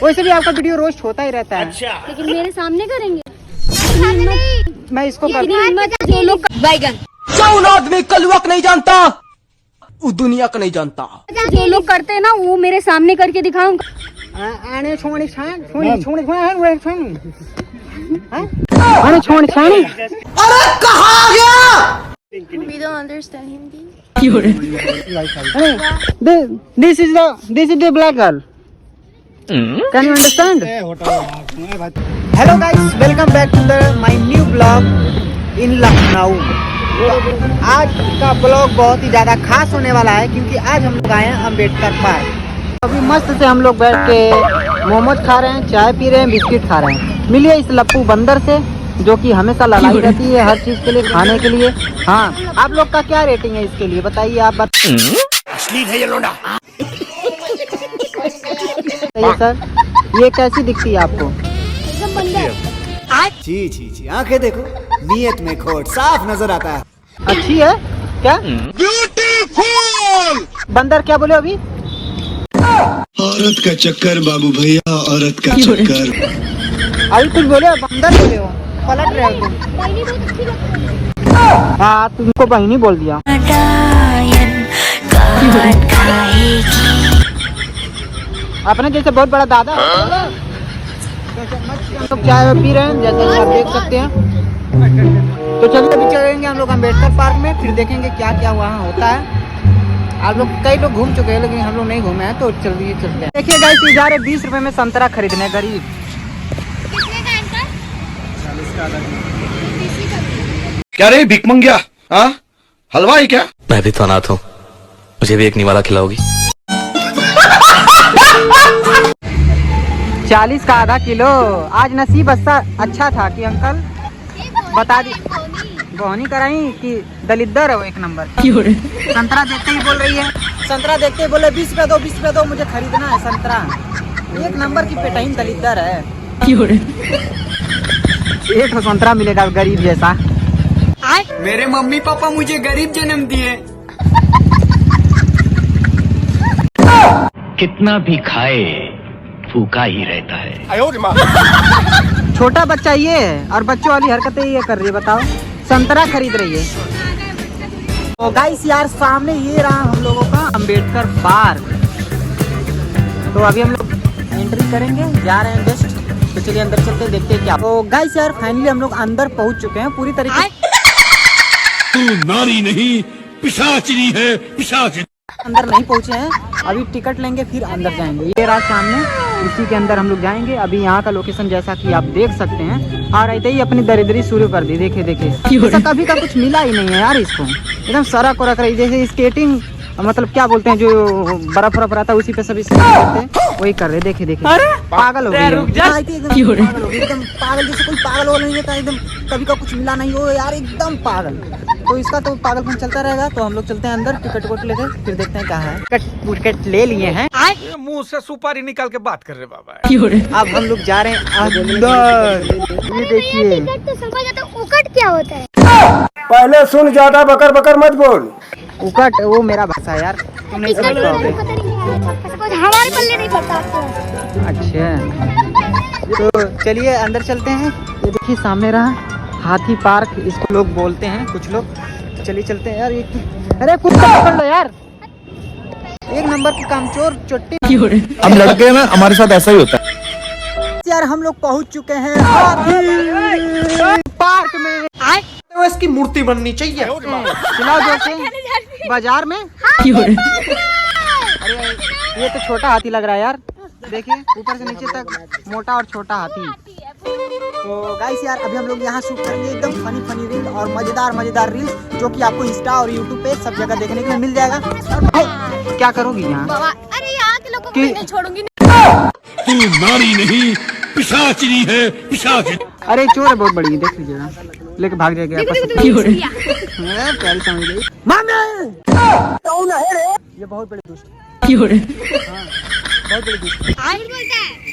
वैसे भी आपका वीडियो रोस्ट होता ही रहता है। अच्छा। लेकिन मेरे सामने करेंगे। मैं इसको कर जो लोग बैगन कौन आदमी कलुआ नहीं जानता, वो दुनिया का नहीं जानता। जो लोग करते हैं ना वो मेरे सामने करके दिखाऊंगा। आने छोड़ छान छोड़ छोड़ छोड़ छान। अरे कहाँ गया? We don't understand Hindi. This is the black girl. Can you understand? Hello guys, welcome back to my new vlog in Lucknow. आज का ब्लॉग बहुत ही ज़्यादा खास होने वाला है क्योंकि आज हम लोग आए हैं अम्बेडकर पार्क। अभी मस्त से हम लोग बैठ के मोमोज खा रहे हैं, चाय पी रहे हैं, बिस्किट खा रहे हैं। मिलिए इस लप्पू बंदर से जो कि हमेशा लड़ाई रहती है हर चीज़ के लिए, खाने के लिए। हाँ, आप लोग का क्या रेटिंग है इसके लिए बताइए। आप असली है ये लोंडा। सर, ये कैसी दिखती है आपको? जी जी जी, आंखें देखो, नीयत में खोट साफ नजर आता है। अच्छी है क्या? ब्यूटीफुल। बंदर क्या बोले अभी? औरत का चक्कर बाबू भैया, औरत का चक्कर। अभी कुछ बोले, बंदर बोले हो, पलट रहे हो तुम। हाँ, तुमको बहनी बोल दिया। अपने जैसे बहुत बड़ा दादा। हम लोग चाय पी रहे हैं जैसे आप देख सकते हैं। तो चलिए अभी चलेंगे हम लोग अम्बेडकर पार्क में, फिर देखेंगे क्या क्या वहाँ होता है। आप लोग कई लोग घूम चुके हैं लेकिन हम लोग नहीं घूमे हैं, तो चलिए चलते हैं। देखिए गाइस, ये जा रहे 20 रुपए में संतरा खरीदने गरीब। क्या रे भिख मंगिया? हाँ, हलवाई क्या? मैं भी तो अनाथ हूँ, मुझे भी एक निवाला खिलाओगी? 40 का आधा किलो। आज नसीब अच्छा था कि अंकल बता दी बोहनी कराई कि दलिद्दर है वो एक नंबर। संतरा देखते ही बोल रही है, संतरा देखते ही बोले 20 रुपए दो, 20 रुपए दो, मुझे खरीदना है संतरा। एक नंबर की पेटाइन दलिद्दर है। एक तो संतरा मिलेगा गरीब जैसा। मेरे मम्मी पापा मुझे गरीब जन्म दिए। कितना भी खाए फूका ही रहता है। छोटा बच्चा ये है और बच्चों वाली हरकतें ये कर रही है, बताओ। संतरा खरीद रही है। तो गाइस यार, सामने ये रहा हम लोगों का अम्बेडकर पार्क। तो अभी हम लोग एंट्री करेंगे, जा रहे हैं जस्ट। तो चलिए अंदर चलते हैं, देखते हैं क्या। तो गाइस यार, फाइनली हम लोग अंदर पहुंच चुके हैं पूरी तरीके से। तू नारी नहीं पिशाचिनी है, पिशाच। अंदर नहीं पहुंचे हैं, अभी टिकट लेंगे फिर अंदर जाएंगे। ये रहा सामने, इसी के अंदर हम लोग जाएंगे। अभी यहाँ का लोकेशन जैसा कि आप देख सकते हैं। और ऐसे ही अपनी दरिद्री शुरू कर दी। देखे ऐसा कभी का कुछ मिला ही नहीं है यार इसको। एकदम सड़क वरक रही, जैसे स्केटिंग मतलब क्या बोलते हैं, जो बर्फ वरफ रहता है उसी पे सब स्केट करते हैं, वही कर रहे। देखे पागल हो गई एकदम पागल, जैसे कोई पागल हो नहीं है एकदम। कभी का कुछ मिला नहीं हो यार, एकदम पागल। तो इसका तो पागलपन चलता रहेगा। तो हम लोग चलते हैं अंदर, टिकट लेकर फिर देखते हैं क्या है। टिकट ले लिए हैं, मुंह से सुपारी निकाल के बात कर रहे बाबा। अब हम लोग जा रहे हैं अंदर। ये देखिए, उकट क्या होता है? पहले सुन, ज्यादा बकर बकर मत बोल। उकट वो मेरा भाषा यार, तुम नहीं समझ पाओगे। हमारे पल्ले नहीं पड़ता। अच्छा, तो चलिए अंदर चलते हैं। ये देखिए सामने रहा हाथी पार्क, इसको लोग बोलते हैं कुछ लोग। चलिए चलते हैं यार। अरे कुत्ता पकड़ लो यार, एक नंबर की कामचोर चोटी। हम लड़के ना, हमारे साथ ऐसा ही होता है यार। हम लोग पहुंच चुके हैं हाथी पार्क में। तो इसकी मूर्ति बननी चाहिए। चलाओ जैसे बाजार में। अरे ये तो छोटा हाथी लग रहा है यार, देखिए ऊपर से नीचे तक मोटा और छोटा हाथी। तो गाइस यार, अभी हम लोग यहाँ शूट करेंगे एकदम फनी रील और मजेदार रील, जो कि आपको इंस्टा और यूट्यूब पे सब जगह देखने के लिए मिल जाएगा। और क्या करोगी यहाँ? अरे यहाँ के लोगों को नहीं छोड़ूंगी। तू नारी नहीं पिशाचिनी है, पिशाच। अरे चोर है बहुत बड़ी, देख लीजिएगा, लेके भाग जाएगा। प्यारी समझ गई। ये बहुत बड़ी दुष्ट,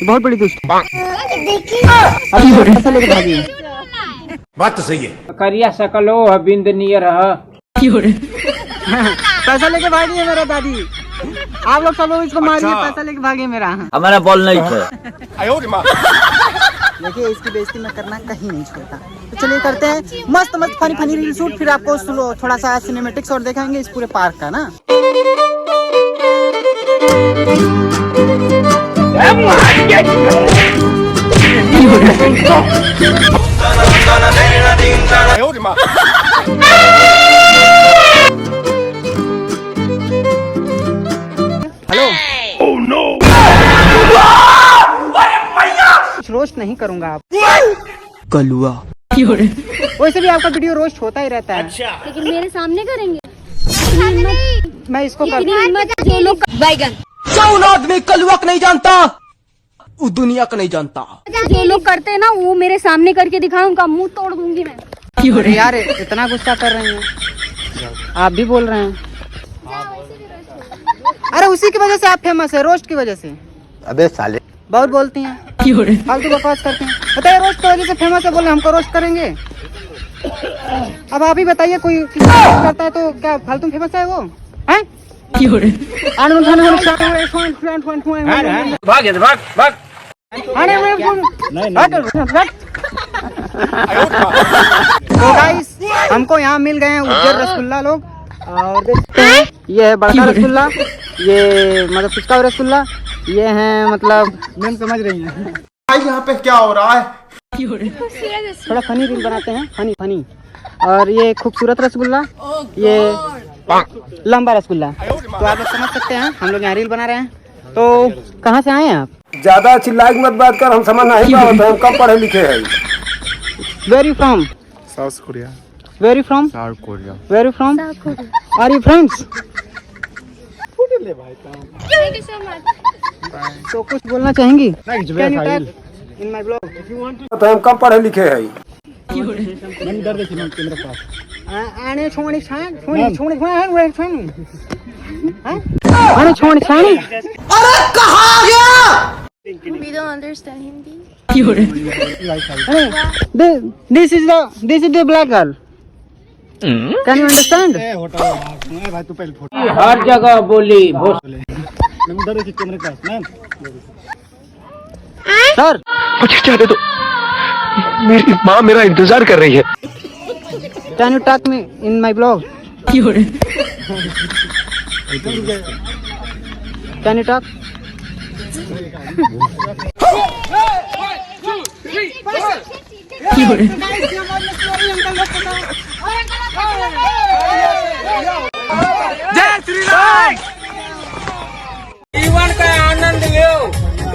बहुत बड़ी दुष्ट। अभी पैसा लेके भागी। बात तो सही है। करिया सकलो बिंद नियर। पैसा लेके भागी है मेरा दादी। आप लोग सब लोग इसको मारिए, पैसा लेके भागे मेरा। हमारा बॉल नहीं था। देखिए इसकी बेइज्जती मैं करना कहीं नहीं छोड़ता। तो चलिए करते हैं मस्त मस्त फनी फनी रील शूट, फिर आपको थोड़ा सा सिनेमेटिक्स और दिखाएंगे इस पूरे पार्क का ना। हेलो। कुछ रोस्ट नहीं करूंगा आप कलुआ। वैसे भी आपका वीडियो रोस्ट होता ही रहता है। लेकिन मेरे सामने करेंगे। मैं इसको कर जो लोग बैगन कौन आदमी कलुआ को नहीं जानता, वो दुनिया को नहीं जानता। जो लोग करते हैं ना वो मेरे सामने करके दिखाओ, उनका मुंह तोड़ दूंगी मैं। अरे यार इतना गुस्सा कर रहे हैं, आप भी बोल रहे हैं। अरे उसी की वजह से आप फेमस है, रोस्ट की वजह से। अबे साले बहुत बोलती हैं, फालतू बकवास करते हैं। बताइए रोस्ट की वजह से फेमस है, बोले हमको रोस्ट करेंगे। अब आप ही बताइए, कोई किसी को रोस्ट करता है तो क्या फालतू फेमस है वो हैं? तो गाइस हमको यहाँ मिल गए हैं उज्जर रसगुल्ला लोग, और देखते हैं ये है बड़का रसगुल्ला, ये मतलब फुचका रसगुल्ला, ये है मतलब मैम समझ रही है यहाँ पे क्या हो रहा है? थोड़ा फनी रील बनाते हैं, फनी फनी। और ये खूबसूरत रसगुल्ला, ये लंबा रसगुल्ला। तो आप लोग समझ सकते हैं हम लोग यहाँ रील बना रहे हैं। तो कहाँ से आए हैं आप? ज्यादा चिल्लाए मत बात कर, हम समझ नहीं पाते, हम कम पढ़े लिखे हैं। Where you from? South Korea. Where you from? South Korea. Where you from? Are you friends? Thank you so much. तो कुछ बोलना चाहेंगी? Can you tag in my blog? तो हम कम पढ़े लिखे हैं। आने छोड़ी छान छोड़ी छोड़ी छोड़ी छोड़ी आने छोड़ी छान। अरे कहाँ गया? We don't understand Hindi. This is the black girl. Can you understand? हर जगह बोली सर मुझे जाने दो, मेरी माँ मेरा इंतजार कर रही है। Can you tag me in my blog? Can you tag? जय श्री राम। जीवन का आनंद लो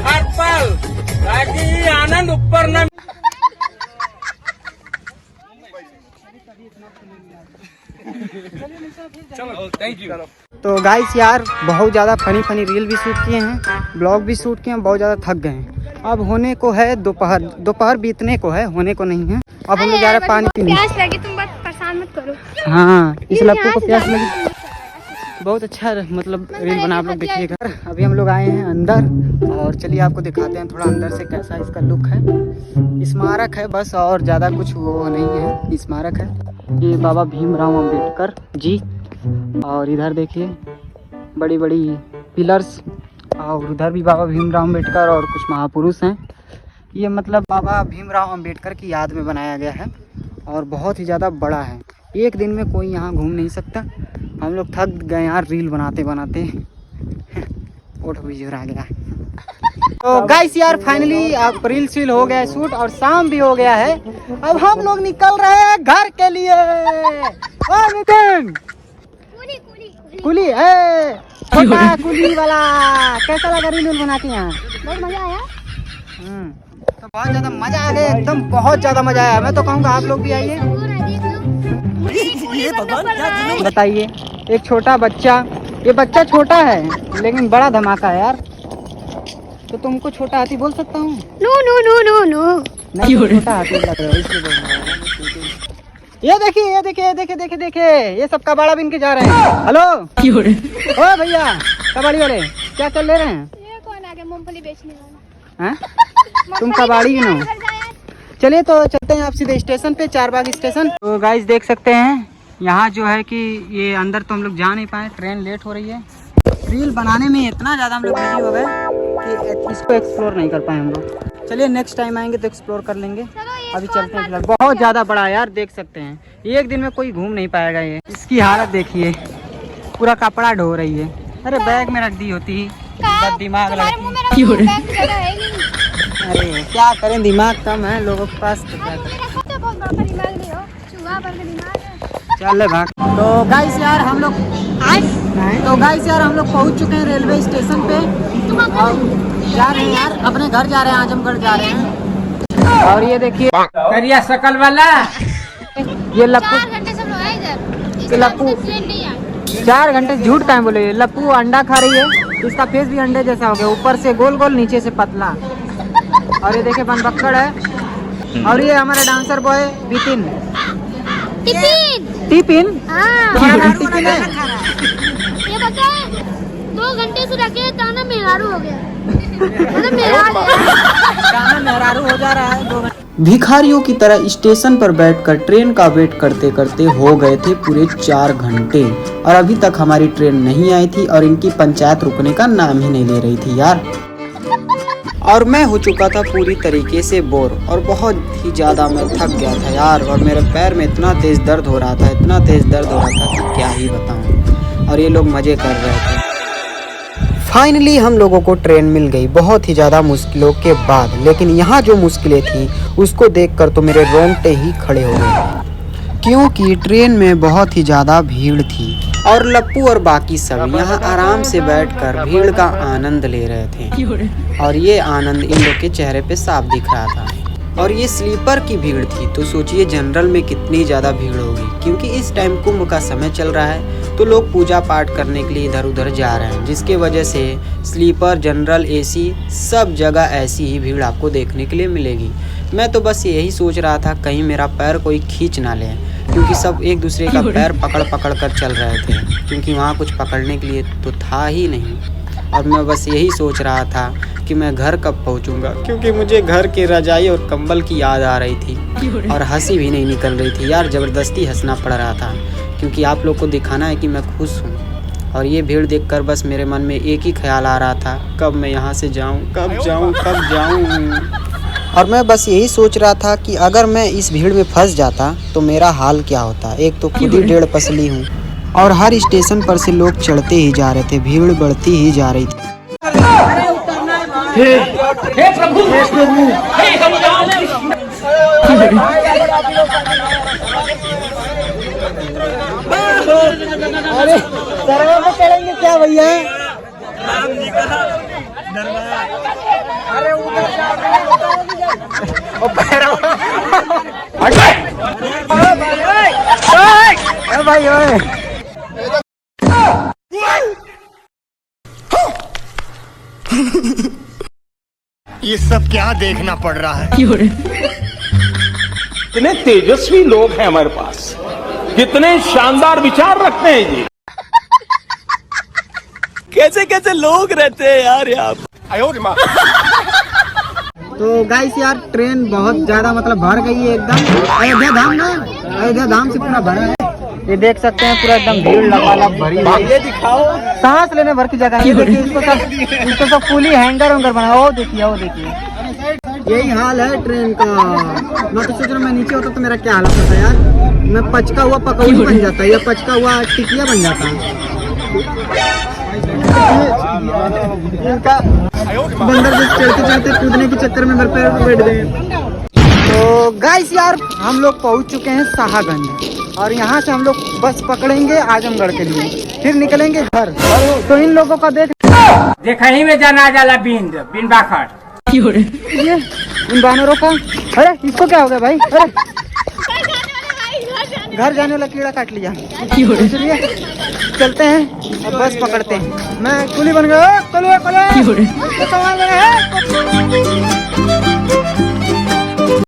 हर पल, ताकि आनंद ऊपर न। तो गाइस यार बहुत ज़्यादा फनी फनी रील भी शूट किए हैं, ब्लॉग भी शूट किए हैं, बहुत ज़्यादा थक गए हैं। अब होने को है दोपहर, दोपहर बीतने को है, होने को नहीं है। अब हम लोग जा रहे हैं पानी पीने। प्यास लगी, तुम बस परेशान मत करो। हाँ इस लड़के को प्यास लगी। बहुत अच्छा मतलब रील बना, आप लोग देखिएगा। अभी हम लोग आए हैं अंदर, और चलिए आपको दिखाते हैं थोड़ा अंदर से कैसा इसका लुक है। स्मारक है बस, और ज़्यादा कुछ वो नहीं है। स्मारक है ये बाबा भीमराव अंबेडकर जी, और इधर देखिए बड़ी बड़ी पिलर्स, और उधर भी बाबा भीमराव अंबेडकर और कुछ महापुरुष हैं। ये मतलब बाबा भीमराव अंबेडकर की याद में बनाया गया है, और बहुत ही ज़्यादा बड़ा है। एक दिन में कोई यहाँ घूम नहीं सकता। हम लोग थक गए यार रील बनाते बनाते, ओठ भी झुरा गया। तो गाइस यार फाइनली आप रील शील हो गया शूट, और शाम भी हो गया है। अब हम लोग निकल रहे हैं घर के लिए। नितिन कुली है, छोटा कुली वाला। कैसा लगा रील बना के यहाँ? बहुत मजा आया। तो बहुत ज़्यादा मजा आ गया, एकदम बहुत ज़्यादा मजा आया। मैं तो कहूँगा आप लोग भी आइए। बताइए एक छोटा बच्चा, ये बच्चा छोटा है लेकिन बड़ा धमाका है यार। तो तुमको छोटा हाथी बोल सकता हूँ? No no no no no. नहीं तो छोटा हाथी लग रहा है इसलिए बोल रहा हूँ। ये देखिए ये देखिए ये देखिए देखिए देखिए, ये सब कबाड़ा बिन के जा रहे हैं। हेलो ओ भैया कबाड़ी वाले, क्या चल ले रहे हैं? ये कौन आ गया मूंगफली बेचने वाला? हैं? तुम कबाड़ी ही ना। चलिए तो चलते हैं आप सीधे स्टेशन पे, चारबाग स्टेशन। तो गाइस देख सकते हैं यहाँ जो है कि ये अंदर तो हम लोग जा नहीं पाए, ट्रेन लेट हो रही है। रील बनाने में इतना ज़्यादा हम लोग बिजी हो गए कि इसको एक्सप्लोर नहीं कर पाए हम लोग। चलिए नेक्स्ट टाइम आएंगे तो एक्सप्लोर कर लेंगे। अभी चलते हैं फिलहाल। बहुत ज़्यादा बड़ा है यार, देख सकते हैं एक दिन में कोई घूम नहीं पाएगा। ये इसकी हालत देखिए, पूरा कपड़ा ढो रही है। अरे बैग में रख दी होती, दिमाग लगती। अरे क्या करें, दिमाग कम है लोगों के पास तो क्या करें। चल भाग। तो गाइस यार हम लोग पहुंच चुके हैं रेलवे स्टेशन पे और जा रहे हैं यार, अपने घर जा रहे हैं, आजमगढ़ जा रहे हैं। और ये देखिए करिया शकल वाला, ये लप्पू 4 घंटे झूठ टाइम बोले। लप्पू अंडा खा रही है, इसका फेस भी अंडे जैसा हो गया, ऊपर से गोल गोल नीचे से पतला। और ये देखिए बनबक्कड़ है। और ये हमारा डांसर बॉय बिपिन। टिपिन तुम्हारा नाम टिपिन है। ये बताए 2 घंटे से रखे ताना मेहरारू हो गया। मतलब मेहरारू हो जा रहा है 2 घंटे। भिखारियों की तरह स्टेशन पर बैठकर ट्रेन का वेट करते करते हो गए थे पूरे 4 घंटे और अभी तक हमारी ट्रेन नहीं आई थी और इनकी पंचायत रुकने का नाम ही नहीं ले रही थी यार। और मैं हो चुका था पूरी तरीके से बोर और बहुत ही ज़्यादा मैं थक गया था यार। और मेरे पैर में इतना तेज़ दर्द हो रहा था, इतना तेज़ दर्द हो रहा था कि क्या ही बताऊं। और ये लोग मज़े कर रहे थे। फाइनली हम लोगों को ट्रेन मिल गई बहुत ही ज़्यादा मुश्किलों के बाद। लेकिन यहाँ जो मुश्किलें थी उसको देखकर तो मेरे रोंगटे ही खड़े हो गए, क्योंकि ट्रेन में बहुत ही ज़्यादा भीड़ थी और लप्पू और बाकी सब यहाँ आराम से बैठकर भीड़ का आनंद ले रहे थे। और ये आनंद इन लोग के चेहरे पे साफ दिख रहा था। और ये स्लीपर की भीड़ थी, तो सोचिए जनरल में कितनी ज़्यादा भीड़ होगी, क्योंकि इस टाइम कुंभ का समय चल रहा है तो लोग पूजा पाठ करने के लिए इधर उधर जा रहे हैं, जिसके वजह से स्लीपर, जनरल, एसी सब जगह ऐसी ही भीड़ आपको देखने के लिए मिलेगी। मैं तो बस यही सोच रहा था कहीं मेरा पैर कोई खींच ना ले, क्योंकि सब एक दूसरे का पैर पकड़ पकड़ कर चल रहे थे, क्योंकि वहाँ कुछ पकड़ने के लिए तो था ही नहीं। और मैं बस यही सोच रहा था कि मैं घर कब पहुँचूँगा, क्योंकि मुझे घर की रजाई और कंबल की याद आ रही थी और हंसी भी नहीं निकल रही थी यार, ज़बरदस्ती हंसना पड़ रहा था, क्योंकि आप लोग को दिखाना है कि मैं खुश हूँ। और ये भीड़ देखकर बस मेरे मन में एक ही ख्याल आ रहा था, कब मैं यहाँ से जाऊँ, कब जाऊँ, कब जाऊँ। और मैं बस यही सोच रहा था कि अगर मैं इस भीड़ में फंस जाता तो मेरा हाल क्या होता। एक तो खुद ही 1.5 पसली हूँ और हर स्टेशन पर से लोग चढ़ते ही जा रहे थे, भीड़ बढ़ती ही जा रही थी। हे प्रभु, हे अरे सरवा में चढ़ेंगे क्या भैया? अरे भाई ओए ये सब क्या देखना पड़ रहा है? कितने तेजस्वी लोग हैं हमारे पास, कितने शानदार विचार रखते हैं जी। कैसे कैसे लोग रहते हैं यार यहाँ। तो गाइस यार ट्रेन बहुत ज्यादा मतलब भर गई है एकदम। अयोध्या धाम ना, अयोध्या धाम से पूरा भरा है। ये देख सकते हैं पूरा एकदम भीड़ लबालब भरी है। ये दिखाओ सांस लेने भर की जगह है। ये देखिए इसको सब फुली हैंगर वैंगर बना। वो देखिए यही हाल है ट्रेन का। मैं तो सोच रहा हूँ मैं नीचे होता तो मेरा क्या हालत होता यार। मैं पचका हुआ पकौड़ी बन जाता या पचका हुआ टिकिया बन जाता। इनका बंदर जो चढ़ते चढ़ते कूदने के चक्कर में मेरे पैर बैठ गए। तो गाइस यार हम लोग पहुंच चुके हैं साहागंज और यहाँ से हम लोग बस पकड़ेंगे आजमगढ़ के लिए, फिर निकलेंगे घर। तो इन लोगों का देखा ही में जाना जाला बिन बाखड़ ये इन बानरों का। अरे इसको क्या हो गया भाई? अरे घर जाने वाला कीड़ा काट लिया। चलिए चलते हैं और बस पकड़ते हैं। मैं कुली बन गया।